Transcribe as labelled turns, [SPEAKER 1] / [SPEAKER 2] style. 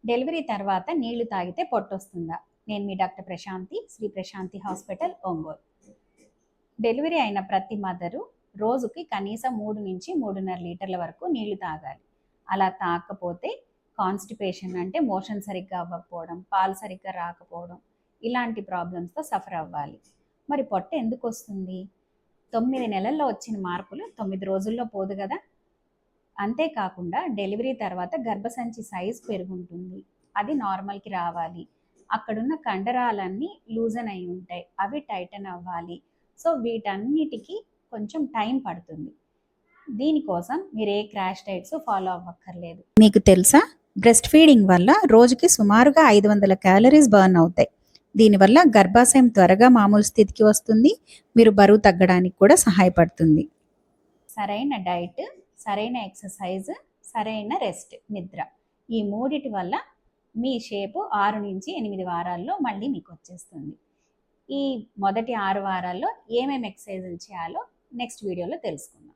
[SPEAKER 1] Delivery తర్వాత నీళ్లు తాగితే పొట్టొస్తుందా? నేను మీ doctor Prashanti, Sri Prashanti hospital, Ongole. Delivery అయిన ప్రతి మదరు రోజుకి కనీసం 3 నుంచి 3.5 లీటర్ల వరకు నీళ్లు తాగాలి. అలా తాగకపోతే కాన్స్టిపేషన్ అంటే మోషన్ సరిగ్గా అవ్వకపోవడం, పాలు సరిగ్గా రాకపోవడం, ఇలాంటి ప్రాబ్లమ్స్తో సఫర్ అవ్వాలి. మరి పొట్ట ఎందుకు వస్తుంది? 9 నెలల్లో వచ్చిన మార్పులు 9 రోజుల్లో పోదు కదా. అంతేకాకుండా డెలివరీ తర్వాత గర్భసంచి సైజ్ పెరుగుంటుంది, అది నార్మల్కి రావాలి. అక్కడున్న కండరాలన్నీ లూజన్ అయి ఉంటాయి, అవి టైటన్ అవ్వాలి. సో వీటన్నిటికీ కొంచెం టైం పడుతుంది. దీనికోసం మీరు ఏ క్రాష్ డైట్స్ ఫాలో అవ్వక్కర్లేదు. మీకు తెలుసా, బ్రెస్ట్ ఫీడింగ్ వల్ల రోజుకి సుమారుగా 500 క్యాలరీస్ బర్న్ అవుతాయి. దీనివల్ల గర్భాశయం త్వరగా మామూలు స్థితికి వస్తుంది, మీరు బరువు తగ్గడానికి కూడా సహాయపడుతుంది. సరైన డైట్, సరైన ఎక్సర్సైజ్, సరైన రెస్ట్, నిద్ర, ఈ మూడిటి వల్ల మీ షేపు 6 నుంచి 8 వారాల్లో మళ్ళీ మీకు వచ్చేస్తుంది. ఈ మొదటి 6 వారాల్లో ఏమేమి ఎక్సర్సైజులు చేయాలో నెక్స్ట్ వీడియోలో తెలుసుకుందాం.